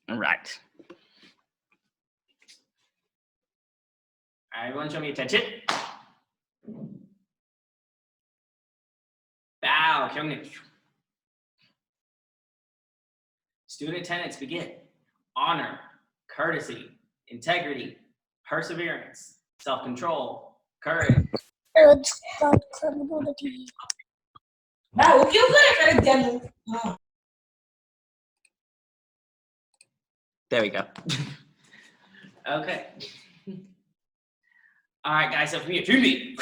All right. All right, everyone show me attention. Bow, 경례. Student attendance begin. Honor, courtesy, integrity, perseverance, self-control, courage. It's about credibility. There we go. Okay. All right, guys, so from here, to me.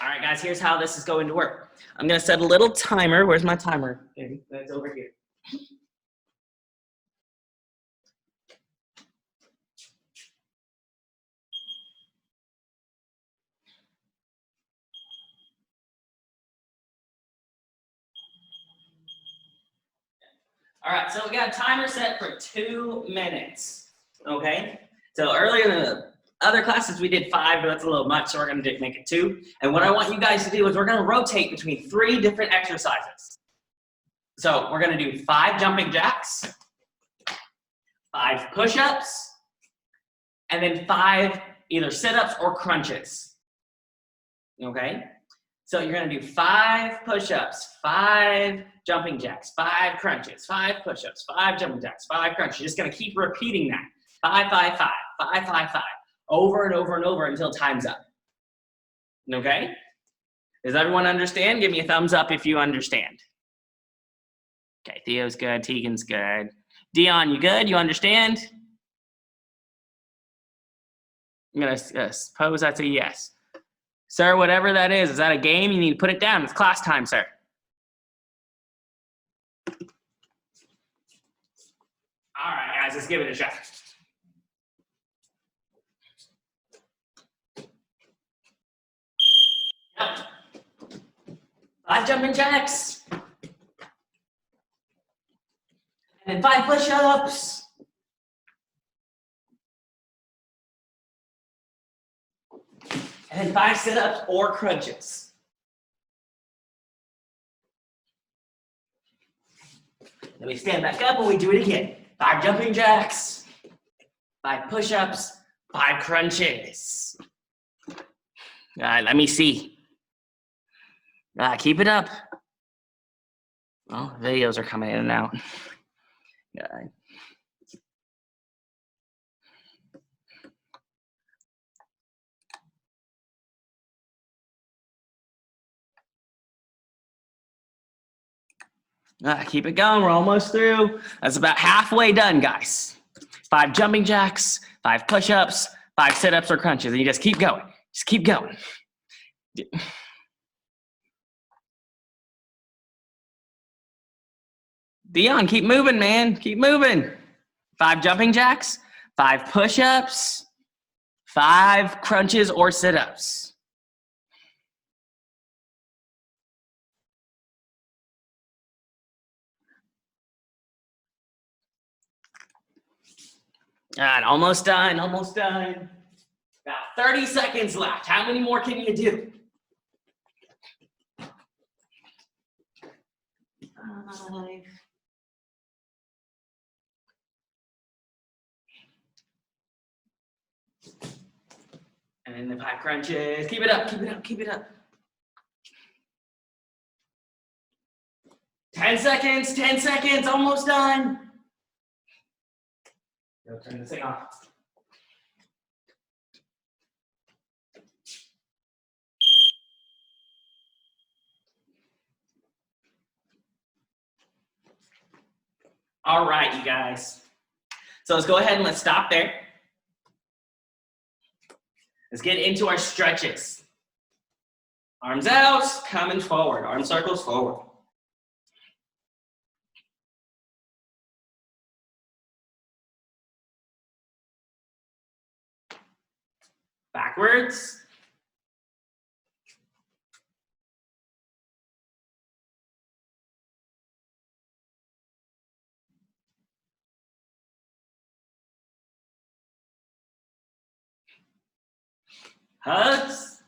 All right, guys, here's how this is going to work. I'm going to set a little timer. Where's my timer? It's over here. All right, so we got a timer set for 2 minutes, okay? So earlier in the other classes, we did 5, but that's a little much, so we're gonna make it 2. And what I want you guys to do is we're gonna rotate between 3 different exercises. So we're gonna do 5 jumping jacks, 5 push-ups, and then 5 either sit-ups or crunches, okay? So you're gonna do 5 push-ups, 5 jumping jacks, 5 crunches, 5 push-ups, 5 jumping jacks, 5 crunches. You're just gonna keep repeating that. 5, 5, 5, 5, 5, 5, over and over and over until time's up. Okay? Does everyone understand? Give me a thumbs up if you understand. Okay, Theo's good, Tegan's good. Dion, you good? You understand? I'm gonna suppose that's a yes. Sir, whatever that is that a game? You need to put it down. It's class time, sir. All right, guys, let's give it a shot. Yep. 5 jumping jacks. And then 5 push-ups. And then 5 sit-ups or crunches. Then we stand back up and we do it again. 5 jumping jacks, 5 push-ups, 5 crunches. Let me see. Keep it up. Well, videos are coming in and out. Keep it going. We're almost through. That's about halfway done, guys. 5 jumping jacks, 5 push-ups, 5 sit-ups or crunches, and you just keep going. Just keep going. Dion, keep moving, man. Keep moving. 5 jumping jacks, 5 push-ups, 5 crunches or sit-ups. All right, almost done, almost done. About 30 seconds left. How many more can you do? 5. And then the 5 crunches. Keep it up, keep it up, keep it up. 10 seconds, almost done. Go turn this thing off. All right, you guys. So let's go ahead and let's stop there. Let's get into our stretches. Arms out, coming forward. Arm circles forward. Backwards. Hugs.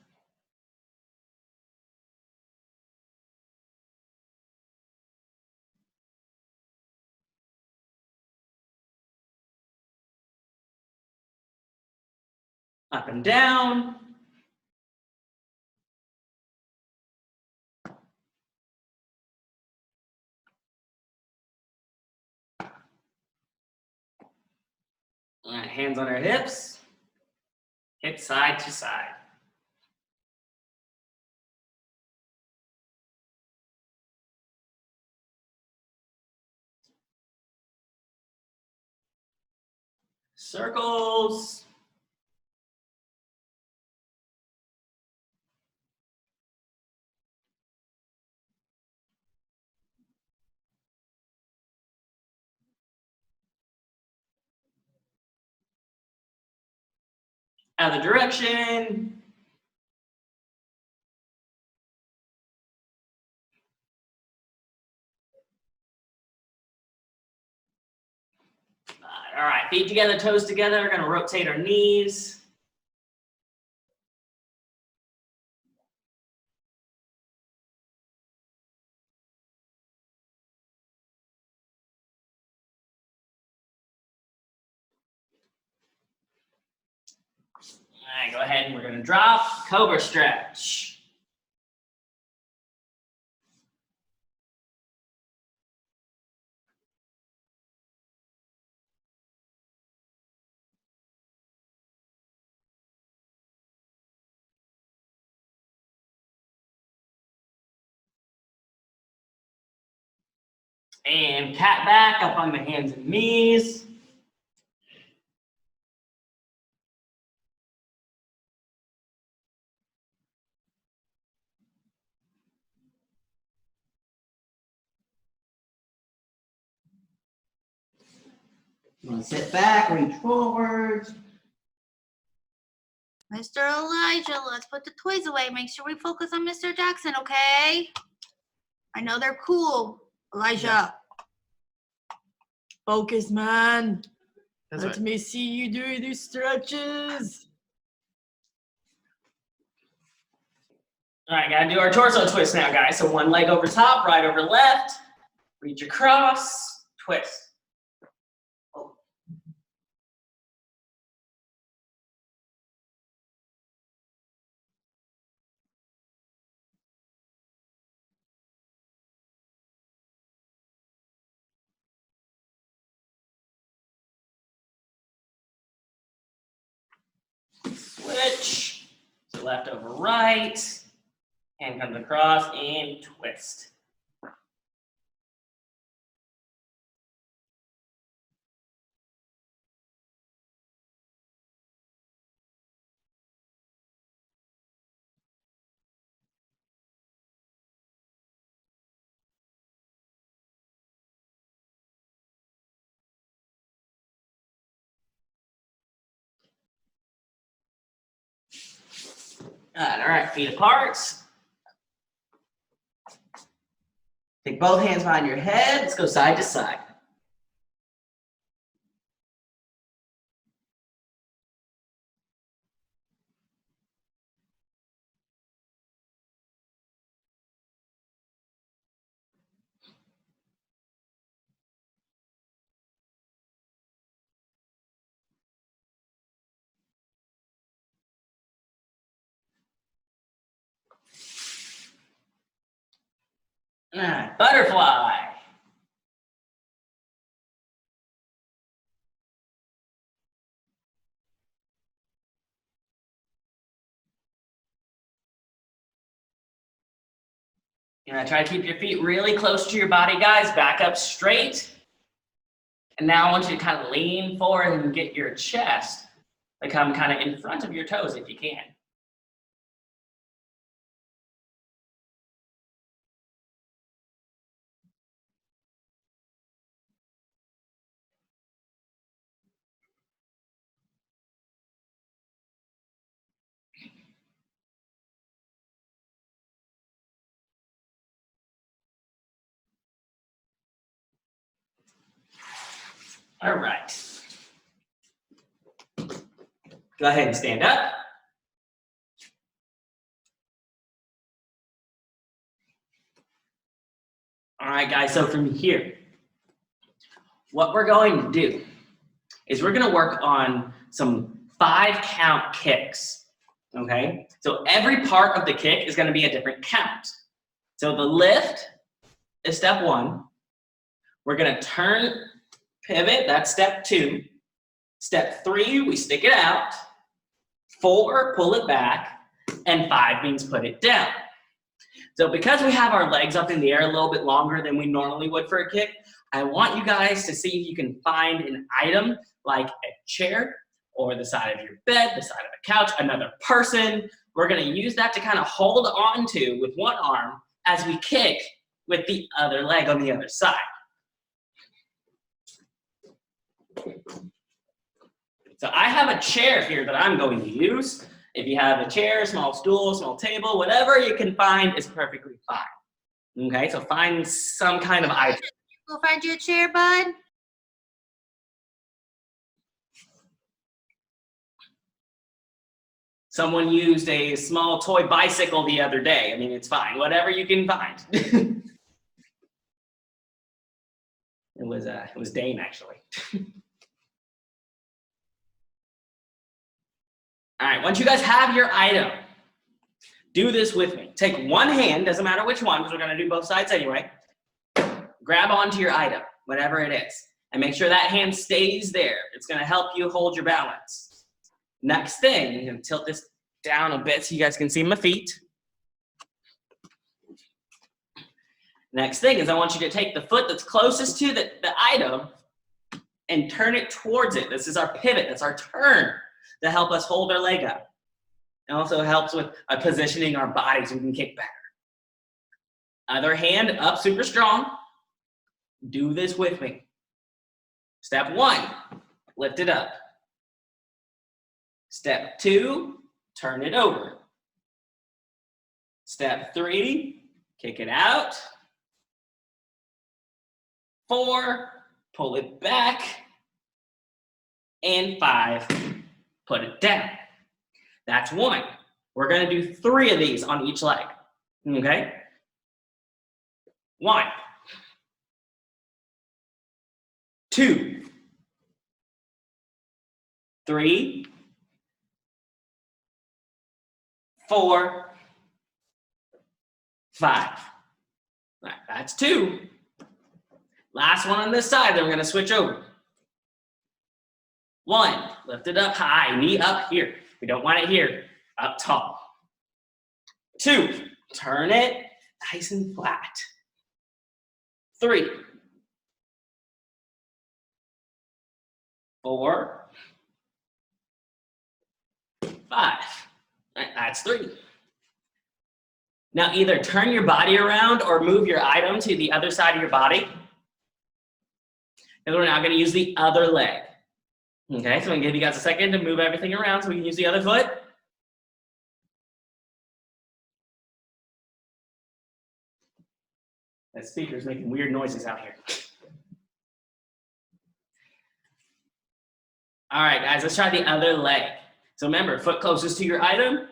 Up and down. All right, hands on our hips. Hip side to side. Circles. Other direction. All right, feet together, toes together. We're gonna rotate our knees. All right, go ahead and we're gonna drop, cobra stretch. And cat back up on the hands and knees. You want to sit back, reach forward. Mr. Elijah, let's put the toys away. Make sure we focus on Mr. Jackson, okay? I know they're cool. Elijah. Focus, man. Let me see you do these stretches. All right, gotta do our torso twist now, guys. So one leg over top, right over left. Reach across, twist. Switch. So left over right. Hand comes across and twist. All right, feet apart. Take both hands behind your head. Let's go side to side. All right, butterfly. You're gonna try to keep your feet really close to your body, guys. Back up straight. And now I want you to kind of lean forward and get your chest to come kind of in front of your toes if you can. All right. Go ahead and stand up. All right, guys, so from here, what we're going to do is we're gonna work on some 5 count kicks, okay? So every part of the kick is gonna be a different count. So the lift is step 1. We're gonna turn, pivot, that's step 2. Step 3, we stick it out. 4, pull it back. And 5 means put it down. So because we have our legs up in the air a little bit longer than we normally would for a kick, I want you guys to see if you can find an item like a chair or the side of your bed, the side of a couch, another person. We're gonna use that to kind of hold on to with one arm as we kick with the other leg on the other side. So I have a chair here that I'm going to use. If you have a chair, small stool, small table, whatever you can find is perfectly fine. Okay, so find some kind of item. Go find you a chair, bud. Someone used a small toy bicycle the other day. I mean, it's fine, whatever you can find. It was Dane, actually. All right, once you guys have your item, do this with me. Take one hand, doesn't matter which one, because we're gonna do both sides anyway. Grab onto your item, whatever it is, and make sure that hand stays there. It's gonna help you hold your balance. Next thing, I'm gonna tilt this down a bit so you guys can see my feet. Next thing is I want you to take the foot that's closest to the item and turn it towards it. This is our pivot, that's our turn to help us hold our leg up. It also helps with positioning our body so we can kick better. Other hand up super strong. Do this with me. Step 1, lift it up. Step 2, turn it over. Step 3, kick it out. 4, pull it back. And 5, put it down. That's 1. We're gonna do 3 of these on each leg, okay? 1, 2, 3, 4, 5. All right, that's 2. Last one on this side, then we're gonna switch over. 1, lift it up high, knee up here. We don't want it here, up tall. 2, turn it nice and flat. 3, 4, 5. All right, that's 3. Now either turn your body around or move your item to the other side of your body. And we're now gonna use the other leg. Okay, so I'm gonna give you guys a second to move everything around so we can use the other foot. That speaker's making weird noises out here. All right, guys, let's try the other leg. So remember, foot closest to your item,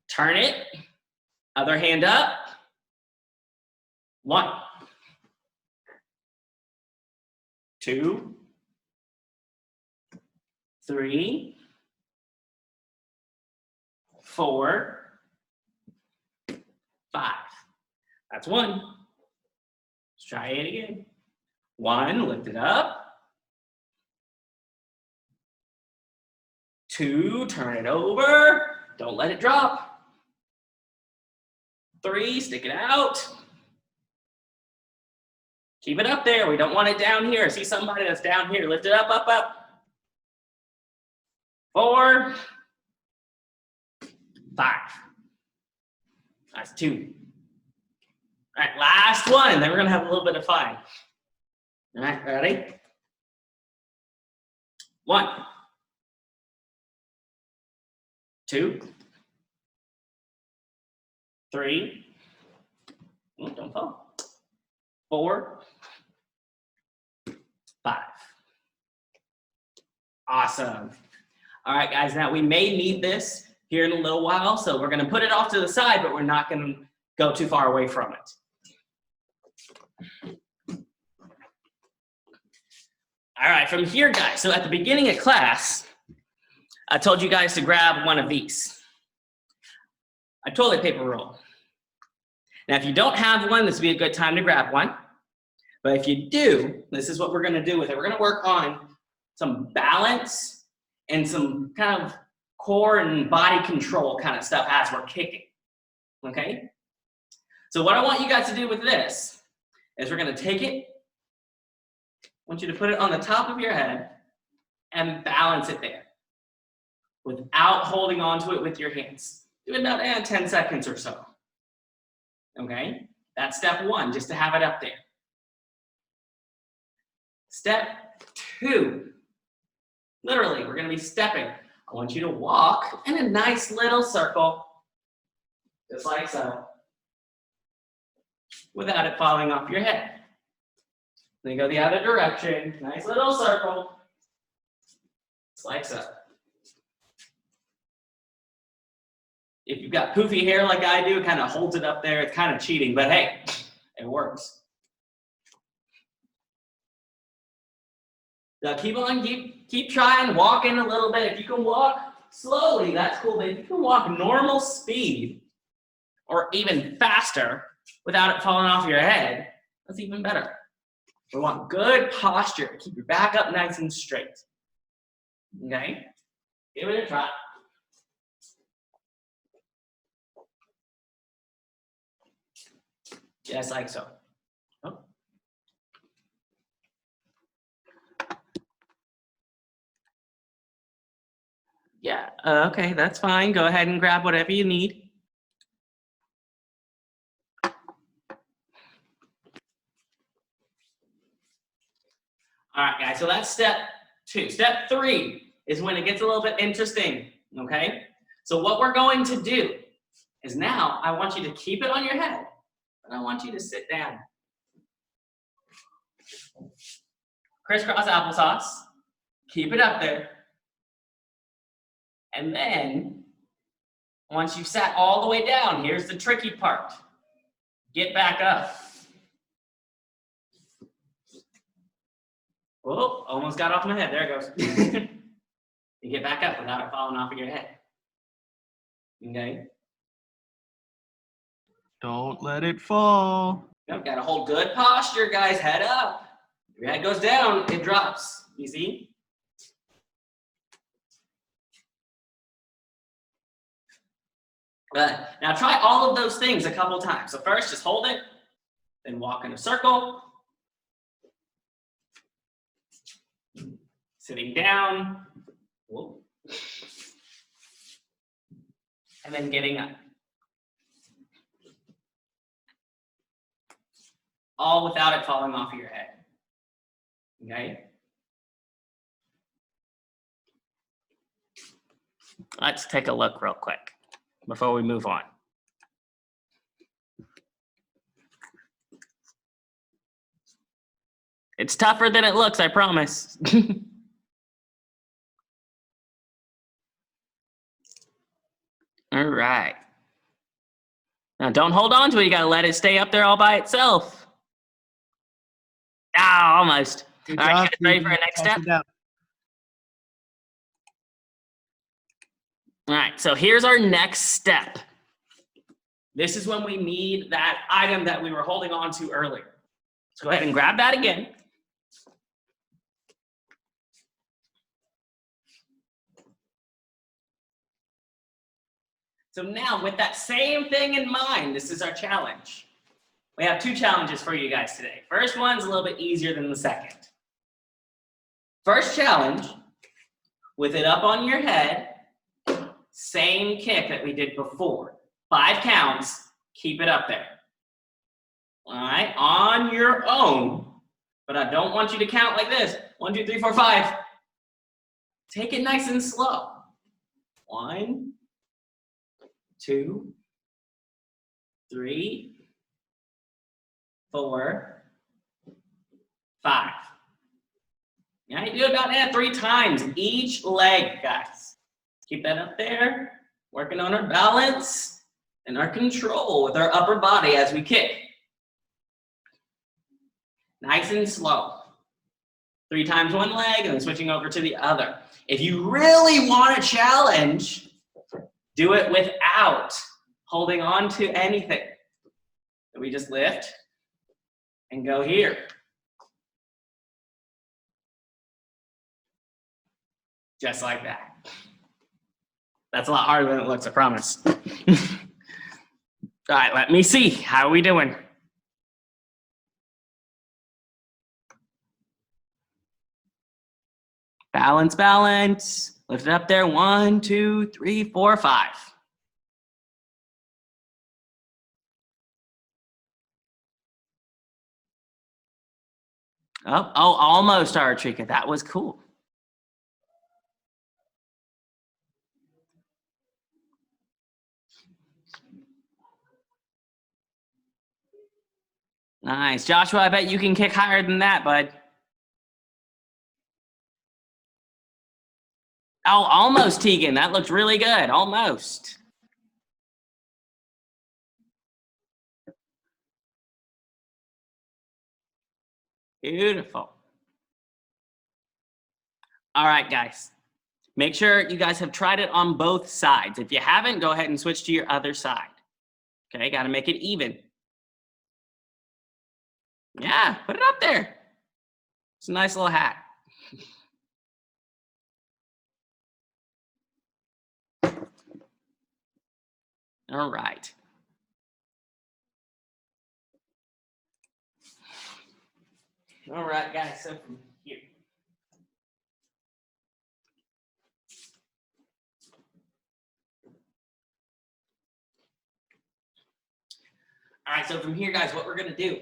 turn it, other hand up. 1, 2, 3, 4, 5. That's 1. Let's try it again. 1, lift it up. 2, turn it over. Don't let it drop. 3, stick it out. Keep it up there. We don't want it down here. See somebody that's down here. Lift it up, up, up. 4, 5. That's 2. All right, last one, and then we're gonna have a little bit of fun. All right, ready? 1, 2, 3, oh, don't fall. 4, 5. Awesome. All right, guys, now we may need this here in a little while, so we're gonna put it off to the side, but we're not gonna go too far away from it. All right, from here, guys, so at the beginning of class, I told you guys to grab one of these. A toilet paper roll. Now, if you don't have one, this would be a good time to grab one. But if you do, this is what we're gonna do with it. We're gonna work on some balance and some kind of core and body control kind of stuff as we're kicking, okay? So what I want you guys to do with this is we're gonna take it, I want you to put it on the top of your head and balance it there without holding on to it with your hands. Do it about 10 seconds or so, okay? That's step one, just to have it up there. Step two, literally, we're gonna be stepping. I want you to walk in a nice little circle, just like so, without it falling off your head. Then go the other direction, nice little circle, just like so. If you've got poofy hair like I do, it kind of holds it up there. It's kind of cheating, but hey, it works. Now keep on, keep trying, walking a little bit. If you can walk slowly, that's cool. But if you can walk normal speed or even faster without it falling off your head, that's even better. We want good posture. Keep your back up nice and straight. Okay? Give it a try. Just like so. Oh. Yeah, okay, that's fine. Go ahead and grab whatever you need. All right, guys, so that's step two. Step three is when it gets a little bit interesting, okay? So what we're going to do is now I want you to keep it on your head, but I want you to sit down. Crisscross applesauce, keep it up there. And then, once you've sat all the way down, here's the tricky part. Get back up. Whoa, almost got off my head. There it goes. You get back up without it falling off of your head. Okay? Don't let it fall. Yep, gotta hold good posture, guys. Head up. If your head goes down, it drops. You see? Now try all of those things a couple times. So first, just hold it, then walk in a circle, sitting down, whoa, and then getting up. All without it falling off of your head. Okay? Let's take a look real quick before we move on. It's tougher than it looks, I promise. All right. Now don't hold on to it, you gotta let it stay up there all by itself. Ah, almost. Good All right, job, you guys ready for Stephen. our next Pass step? it down. All right, so here's our next step. This is when we need that item that we were holding on to earlier. Let's go ahead and grab that again. So now with that same thing in mind, this is our challenge. We have two challenges for you guys today. First one's a little bit easier than the second. First challenge, with it up on your head, same kick that we did before. 5 counts, keep it up there. All right, on your own, but I don't want you to count like this. 1, 2, 3, 4, 5. Take it nice and slow. 1, 2, 3, 4, 5. Now you do about that 3 times each leg, guys. Keep that up there. Working on our balance and our control with our upper body as we kick. Nice and slow. 3 times one leg and then switching over to the other. If you really want a challenge, do it without holding on to anything. So we just lift and go here. Just like that. That's a lot harder than it looks, I promise. All right, let me see. How are we doing? Balance, balance. Lift it up there. 1, 2, 3, 4, 5. Oh, almost, Artrika. That was cool. Nice. Joshua, I bet you can kick higher than that, bud. Oh, almost, Tegan. That looked really good. Almost. Beautiful. All right, guys. Make sure you guys have tried it on both sides. If you haven't, go ahead and switch to your other side. Okay, got to make it even. Yeah, put it up there. It's a nice little hat. All right. All right, guys, so from here. All right, so from here, guys, what we're gonna do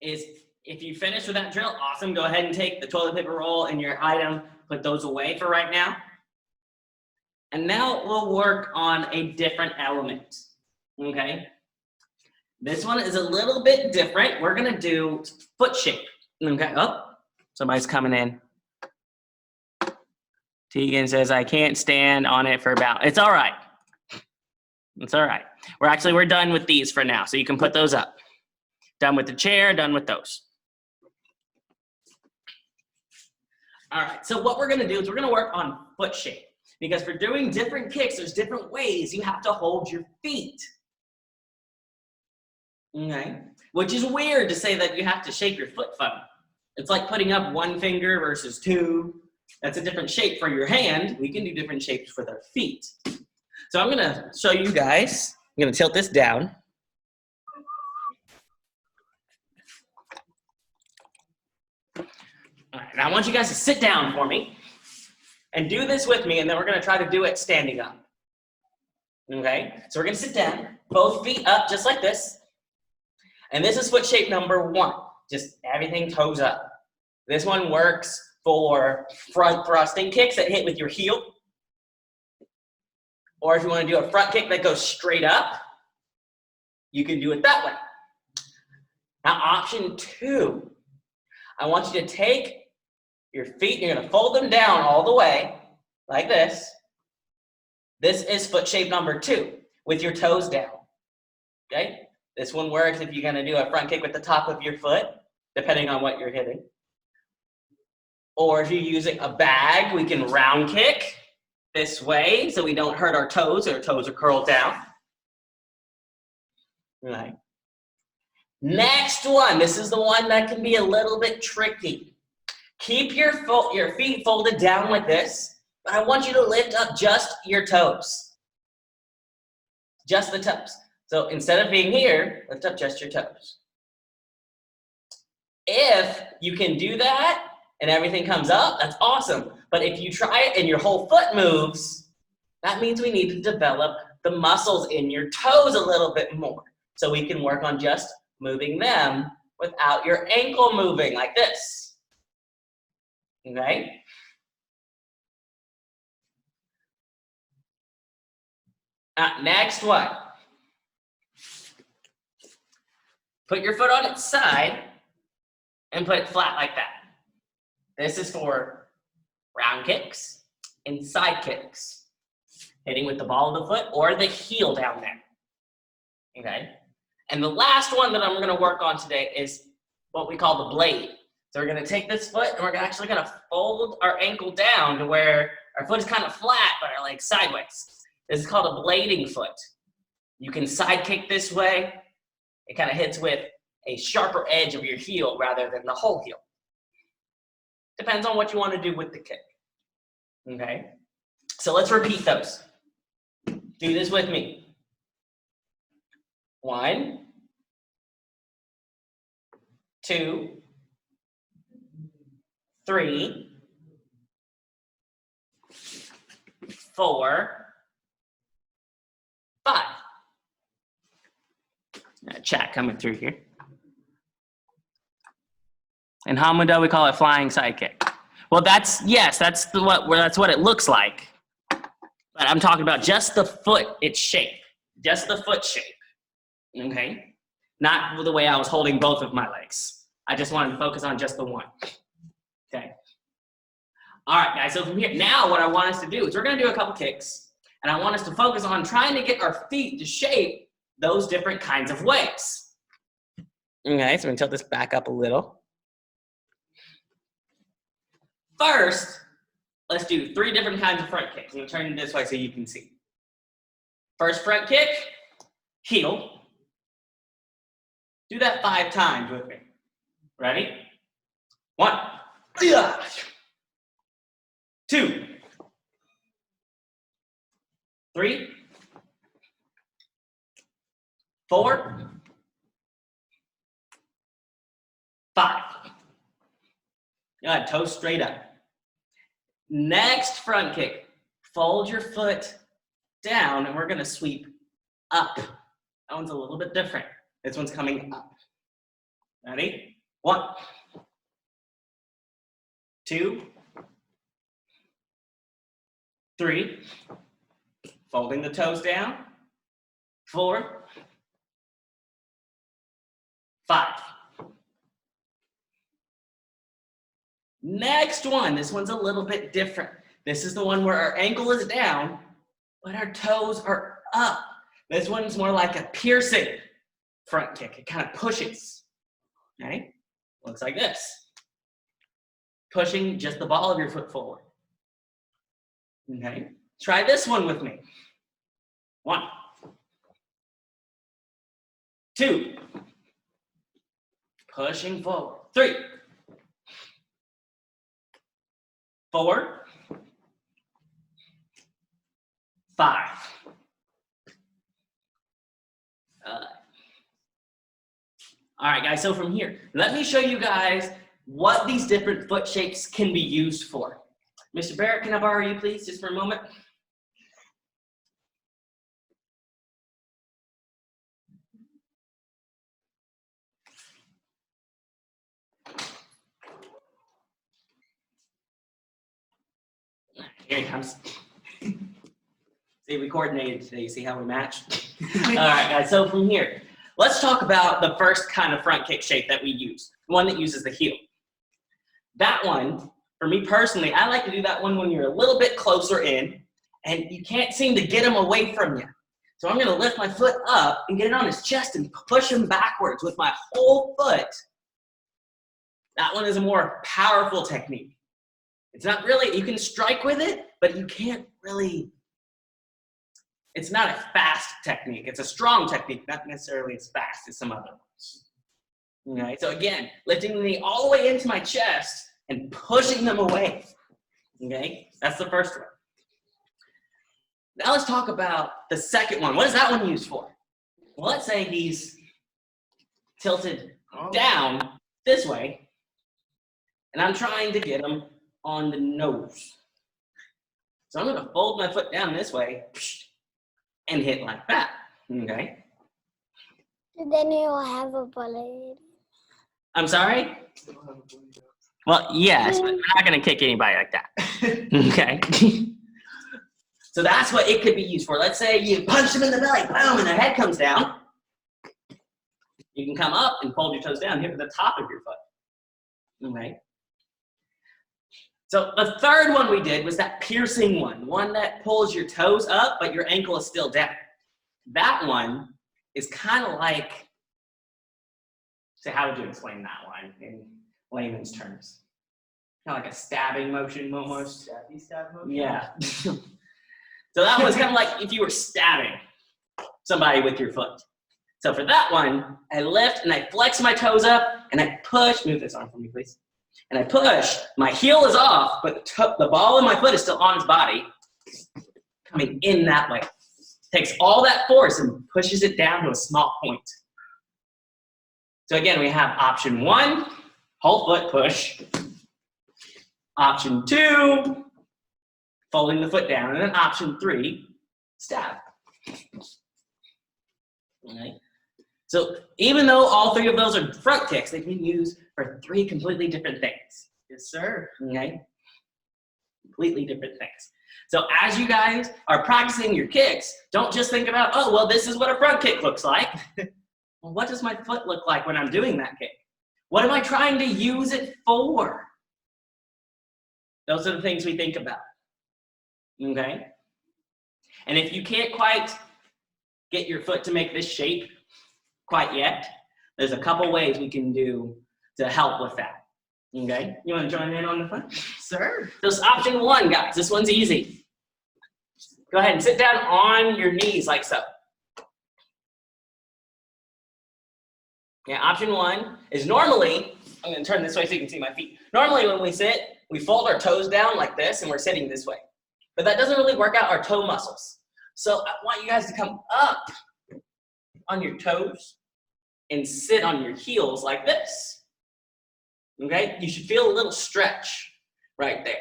is if you finish with that drill, awesome, go ahead and take the toilet paper roll and your item, put those away for right now. And now we'll work on a different element, okay? This one is a little bit different. We're gonna do foot shape, okay? Oh, somebody's coming in. Tegan says, I can't stand on it for about, it's all right. It's all right. We're done with these for now, so you can put those up. Done with the chair, done with those. All right, so what we're gonna do is we're gonna work on foot shape. Because for doing different kicks, there's different ways you have to hold your feet. Okay? Which is weird to say that you have to shape your foot funny. It's like putting up 1 finger versus 2. That's a different shape for your hand. We can do different shapes for their feet. So I'm gonna show you guys. I'm gonna tilt this down. All right, now I want you guys to sit down for me and do this with me, and then we're gonna try to do it standing up. Okay, so we're gonna sit down, both feet up just like this. And this is foot shape number 1, just everything toes up. This one works for front thrusting kicks that hit with your heel. Or if you wanna do a front kick that goes straight up, you can do it that way. Now option 2, I want you to take your feet, you're gonna fold them down all the way, like this. This is foot shape number 2, with your toes down, okay? This one works if you're gonna do a front kick with the top of your foot, depending on what you're hitting. Or if you're using a bag, we can round kick this way so we don't hurt our toes are curled down. Right. Next one, this is the one that can be a little bit tricky. Keep your feet folded down like this, but I want you to lift up just your toes. Just the toes. So instead of being here, lift up just your toes. If you can do that and everything comes up, that's awesome. But if you try it and your whole foot moves, that means we need to develop the muscles in your toes a little bit more. So we can work on just moving them without your ankle moving like this. Okay? Next one. Put your foot on its side and put it flat like that. This is for round kicks and side kicks. Hitting with the ball of the foot or the heel down there. Okay? And the last one that I'm gonna work on today is what we call the blade. So we're gonna take this foot and we're actually gonna fold our ankle down to where our foot is kind of flat, but our leg's sideways. This is called a blading foot. You can side kick this way. It kind of hits with a sharper edge of your heel rather than the whole heel. Depends on what you want to do with the kick. Okay? So let's repeat those. Do this with me. 1, 2, 3, 4, 5. Chat coming through here. In Hamada, we call it flying side kick. Well, that's what it looks like. But I'm talking about just the foot, its shape. Just the foot shape. Okay? Not the way I was holding both of my legs. I just wanted to focus on just the one. Okay? All right, guys, so from here, now what I want us to do is we're going to do a couple kicks, and I want us to focus on trying to get our feet to shape those different kinds of ways. Okay, so I'm going to tilt this back up a little. First, let's do 3 different kinds of front kicks. I'm going to turn it this way so you can see. First front kick, heel. Do that 5 times with me. Ready? 1, 2, 3, 4, 5. Good, toes straight up. Next front kick, fold your foot down and we're gonna sweep up. That one's a little bit different. This one's coming up. Ready? 1, 2, 3, folding the toes down, 4, 5. Next one, this one's a little bit different. This is the one where our ankle is down, but our toes are up. This one's more like a piercing front kick. It kind of pushes, okay? Looks like this. Pushing just the ball of your foot forward. Okay, try this one with me. 1, 2, pushing forward. 3, 4, 5. All right, guys, so from here, let me show you guys what these different foot shapes can be used for. Mr. Barrett, can I borrow you, please, just for a moment? Here he comes. See, we coordinated today. You see how we matched? All right, guys, so from here, let's talk about the first kind of front kick shape that we use, the one that uses the heel. That one, for me personally, I like to do that one when you're a little bit closer in and you can't seem to get him away from you. So I'm gonna lift my foot up and get it on his chest and push him backwards with my whole foot. That one is a more powerful technique. It's not really, you can strike with it, but you can't really, it's not a fast technique. It's a strong technique, not necessarily as fast as some other ones. Okay, so again, lifting the knee all the way into my chest and pushing them away. Okay, that's the first one. Now let's talk about the second one. What is that one used for? Well, let's say he's tilted down this way, and I'm trying to get him on the nose. So I'm gonna fold my foot down this way and hit like that, okay? Then you'll have a bullet. I'm sorry? Well, yes, but we're not gonna kick anybody like that, okay? So that's what it could be used for. Let's say you punch them in the belly, boom, and their head comes down. You can come up and fold your toes down, hit the top of your foot, okay? So the third one we did was that piercing one that pulls your toes up, but your ankle is still down. That one is kind of like, so how would you explain that one in layman's terms. Kind of like a stabbing motion almost. Stabby stab motion? Yeah. So that was kind of like if you were stabbing somebody with your foot. So for that one, I lift and I flex my toes up and I push. Move this arm for me, please. And I push. My heel is off, but the ball in my foot is still on its body, coming in that way. Takes all that force and pushes it down to a small point. So again, we have option 1, whole foot push. Option 2, folding the foot down. And then option 3, stab. All right. So even though all 3 of those are front kicks, they can be used for 3 completely different things. Yes, sir. Okay? Completely different things. So as you guys are practicing your kicks, don't just think about, oh, well, this is what a front kick looks like. Well, what does my foot look like when I'm doing that kick? What am I trying to use it for? Those are the things we think about. Okay? And if you can't quite get your foot to make this shape quite yet, there's a couple ways we can do to help with that. Okay? You want to join in on the fun? Sir. So it's option 1, guys. This one's easy. Go ahead and sit down on your knees like so. Yeah, option 1 is normally, I'm going to turn this way so you can see my feet. Normally when we sit, we fold our toes down like this and we're sitting this way. But that doesn't really work out our toe muscles. So I want you guys to come up on your toes and sit on your heels like this. Okay? You should feel a little stretch right there.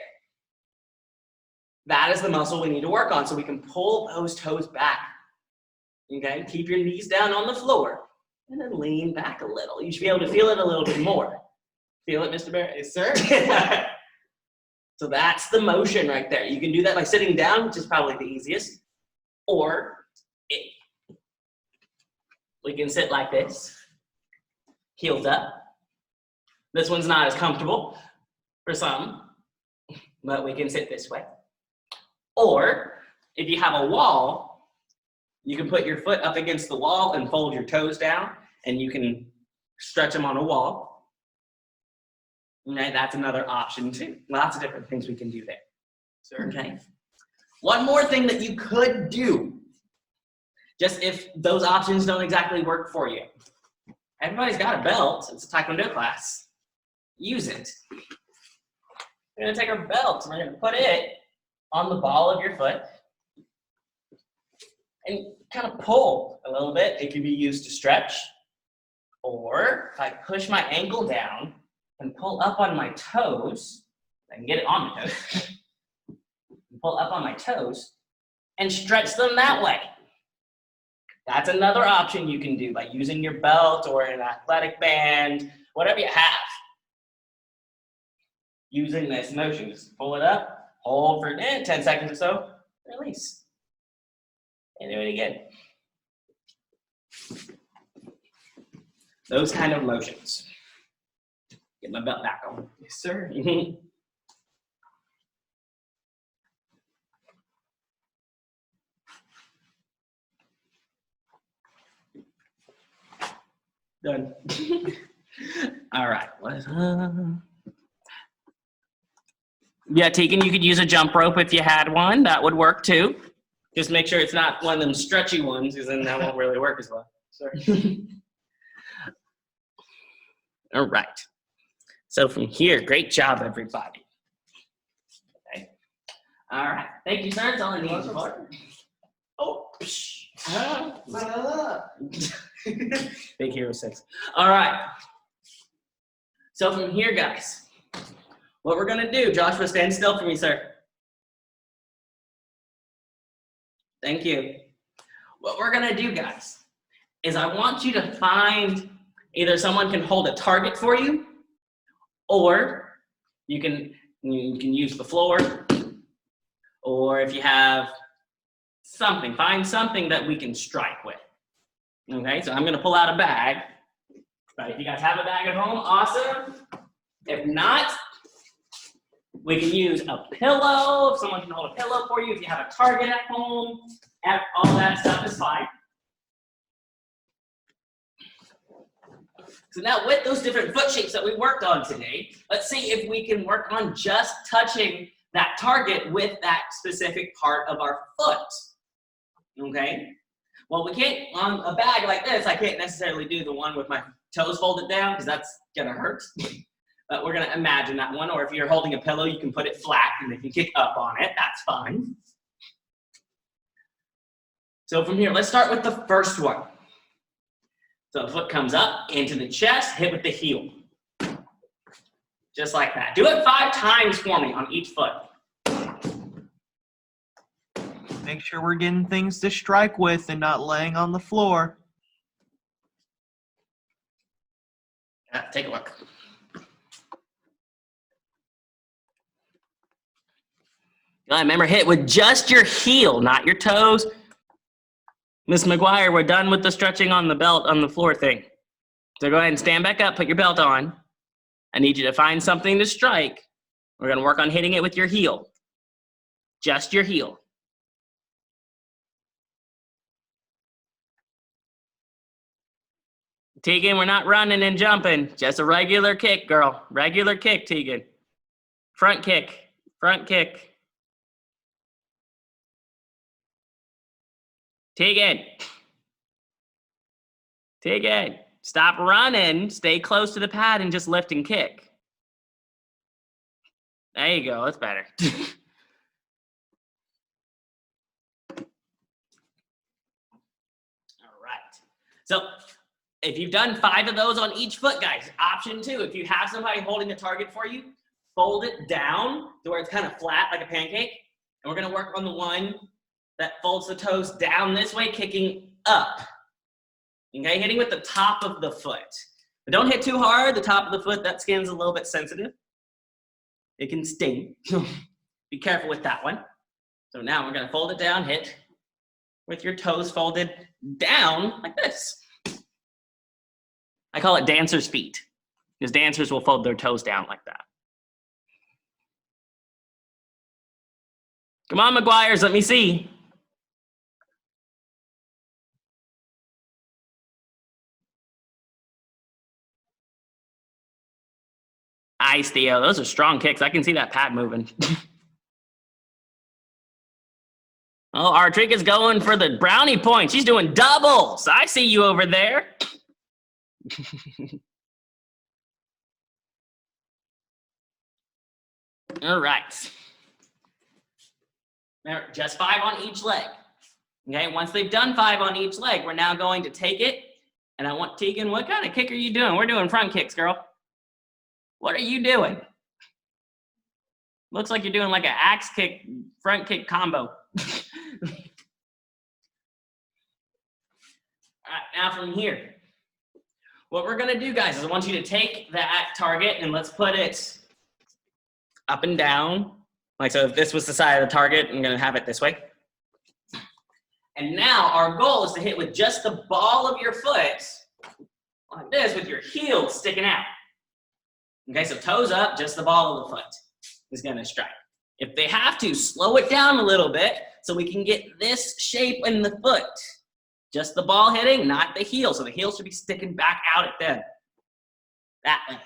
That is the muscle we need to work on so we can pull those toes back. Okay? Keep your knees down on the floor and then lean back a little. You should be able to feel it a little bit more. Feel it, Mr. Barrett? Yes, sir. So that's the motion right there. You can do that by sitting down, which is probably the easiest, or we can sit like this, heels up. This one's not as comfortable for some, but we can sit this way. Or if you have a wall, you can put your foot up against the wall and fold your toes down, and you can stretch them on a wall. Okay, that's another option too. Lots of different things we can do there. Sir. Okay. One more thing that you could do, just if those options don't exactly work for you. Everybody's got a belt. It's a Taekwondo class. Use it. We're going to take our belt and we're going to put it on the ball of your foot and kind of pull a little bit. It can be used to stretch, or if I push my ankle down and pull up on my toes, I can get it on my toes, pull up on my toes and stretch them that way. That's another option you can do by using your belt or an athletic band, whatever you have. Using this motion, just pull it up, hold for 10 seconds or so, release. And do it again. Those kind of motions. Get my belt back on. Yes, sir. Done. All right. Yeah, Tegan, you could use a jump rope if you had one. That would work too. Just make sure it's not one of them stretchy ones, because then that won't really work as well. Sorry. All right. So from here, great job, everybody. Okay. All right. Thank you, sir. That's all I need. Oh. Big Hero 6. All right. So from here, guys, what we're going to do, Joshua, stand still for me, sir. Thank you. What we're going to do, guys, is I want you to find either someone can hold a target for you, or you can use the floor, or if you have something, find something that we can strike with. Okay, so I'm going to pull out a bag. Right, if you guys have a bag at home, awesome. If not, we can use a pillow. If someone can hold a pillow for you, if you have a target at home, all that stuff is fine. So now with those different foot shapes that we worked on today, let's see if we can work on just touching that target with that specific part of our foot. Okay? Well, we can't, on a bag like this, I can't necessarily do the one with my toes folded down because that's gonna hurt. But we're gonna imagine that one, or if you're holding a pillow, you can put it flat and they can kick up on it, that's fine. So from here, let's start with the first one. So the foot comes up into the chest, hit with the heel. Just like that. Do it 5 times for me on each foot. Make sure we're getting things to strike with and not laying on the floor. Take a look. Remember, hit with just your heel, not your toes. Miss McGuire, we're done with the stretching on the belt on the floor thing. So go ahead and stand back up, put your belt on. I need you to find something to strike. We're gonna work on hitting it with your heel. Just your heel. Tegan, we're not running and jumping. Just a regular kick, girl. Regular kick, Tegan. Front kick, front kick. Tegan. Tegan, stop running. Stay close to the pad and just lift and kick. There you go, that's better. All right. So if you've done 5 of those on each foot, guys, option 2, if you have somebody holding the target for you, fold it down to where it's kind of flat like a pancake. And we're gonna work on the one that folds the toes down this way, kicking up. Okay, hitting with the top of the foot. But don't hit too hard, the top of the foot, that skin's a little bit sensitive. It can sting. Be careful with that one. So now we're gonna fold it down, hit with your toes folded down like this. I call it dancer's feet, because dancers will fold their toes down like that. Come on, McGuire's, let me see. Nice, Theo. Those are strong kicks. I can see that pad moving. Oh, Artrika's going for the brownie point. She's doing doubles. I see you over there. All right. Remember, just 5 on each leg. Okay, once they've done 5 on each leg, we're now going to take it. And I want Tegan, what kind of kick are you doing? We're doing front kicks, girl. What are you doing? Looks like you're doing like an axe kick, front kick combo. All right, now from here, what we're gonna do, guys, is I want you to take that target and let's put it up and down. Like, so if this was the side of the target, I'm gonna have it this way. And now our goal is to hit with just the ball of your foot, like this, with your heel sticking out. Okay, so toes up, just the ball of the foot is gonna strike. If they have to, slow it down a little bit so we can get this shape in the foot. Just the ball hitting, not the heel. So the heel should be sticking back out at them. That way.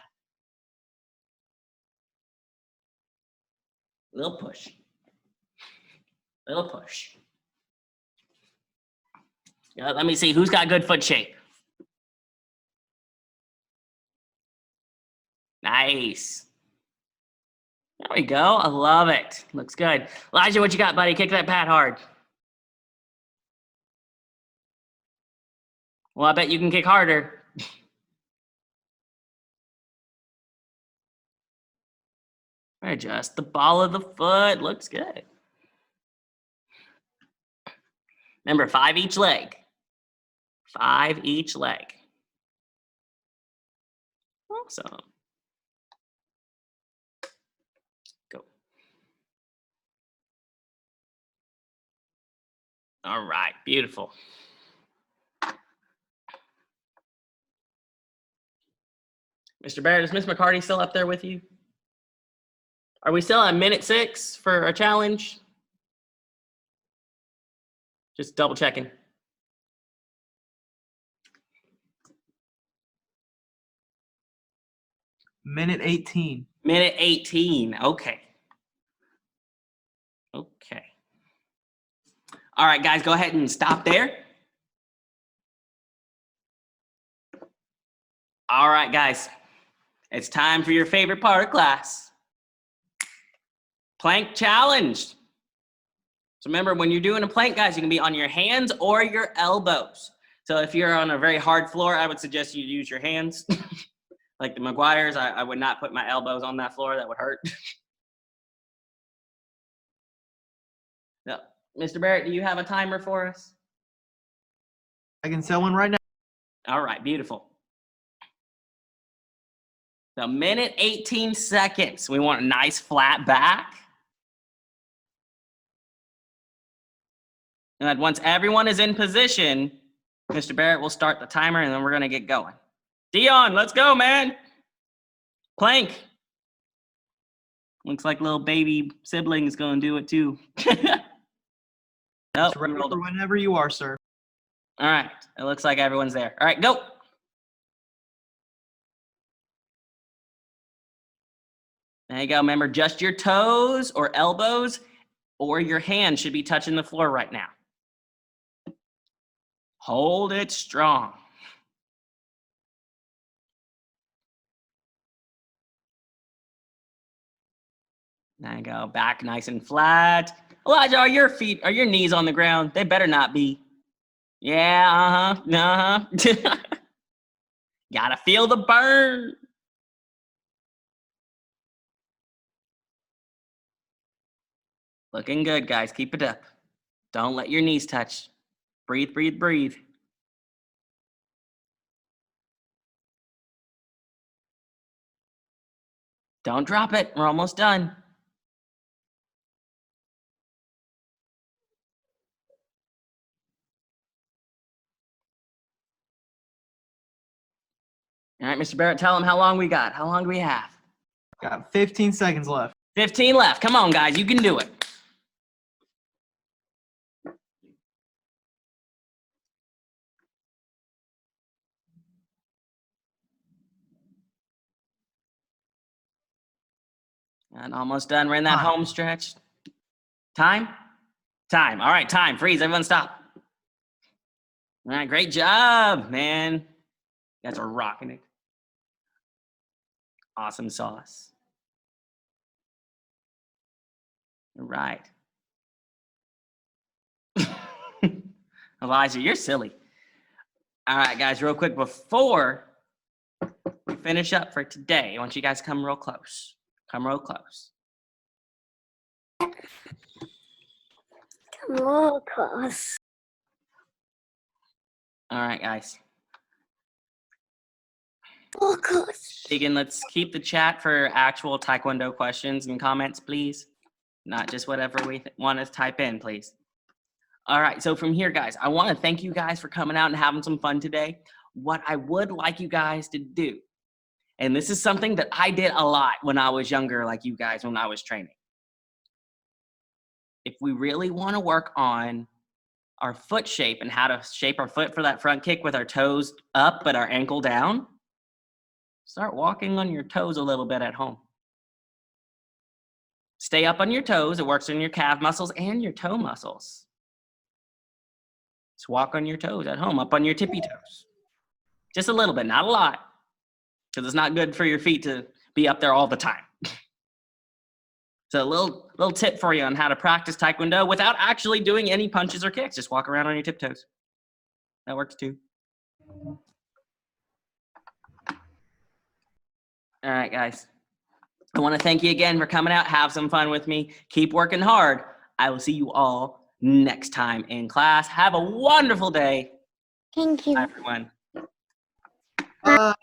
Little push. Little push. Yeah, let me see who's got good foot shape. Nice. There we go. I love it. Looks good. Elijah, what you got, buddy? Kick that pad hard. Well, I bet you can kick harder. Adjust the ball of the foot. Looks good. Remember, 5 each leg. 5 each leg. Awesome. Go. All right, beautiful. Mr. Barrett, is Miss McCarty still up there with you? Are we still at minute 6 for a challenge? Just double checking. Minute 18. Minute 18. Okay. Okay. All right, guys, go ahead and stop there. All right, guys. It's time for your favorite part of class. Plank challenge. So remember, when you're doing a plank, guys, you can be on your hands or your elbows. So if you're on a very hard floor, I would suggest you use your hands. Like the McGuires, I would not put my elbows on that floor. That would hurt. No. Mr. Barrett, do you have a timer for us? I can sell one right now. All right, beautiful. So minute 18 seconds. We want a nice flat back. And then once everyone is in position, Mr. Barrett will start the timer and then we're gonna get going. Dion, let's go, man. Plank. Looks like little baby sibling is gonna do it too. Oh, It's ready for whenever you are, sir. all right, it looks like everyone's there. All right, go. There you go. Remember, just your toes or elbows or your hands should be touching the floor right now. Hold it strong. There you go. Back nice and flat. Elijah, are your feet, are your knees on the ground? They better not be. Yeah, uh-huh. Gotta feel the burn. Looking good, guys. Keep it up. Don't let your knees touch. Breathe, breathe, breathe. Don't drop it. We're almost done. All right, Mr. Barrett, tell them how long we got. How long do we have? Got 15 seconds left. 15 left. Come on, guys. You can do it. And almost done. We're in that Time. home stretch. Time? Time. All right, time. Freeze. Everyone stop. All right, great job, man. You guys are rocking it. Awesome sauce. All right. Elijah, you're silly. All right, guys, real quick before we finish up for today, I want you guys to come real close. Come real close. More close. All right, guys. More close. Tegan, let's keep the chat for actual Taekwondo questions and comments, please. Not just whatever we want to type in, please. All right, so from here, guys, I want to thank you guys for coming out and having some fun today. What I would like you guys to do, and this is something that I did a lot when I was younger, like you guys, when I was training. If we really want to work on our foot shape and how to shape our foot for that front kick with our toes up but our ankle down, start walking on your toes a little bit at home. Stay up on your toes. It works on your calf muscles and your toe muscles. Just walk on your toes at home, up on your tippy toes. Just a little bit, not a lot, because it's not good for your feet to be up there all the time. So a little tip for you on how to practice Taekwondo without actually doing any punches or kicks. Just walk around on your tiptoes. That works too. All right, guys. I want to thank you again for coming out. Have some fun with me. Keep working hard. I will see you all next time in class. Have a wonderful day. Thank you. Bye, everyone. Bye.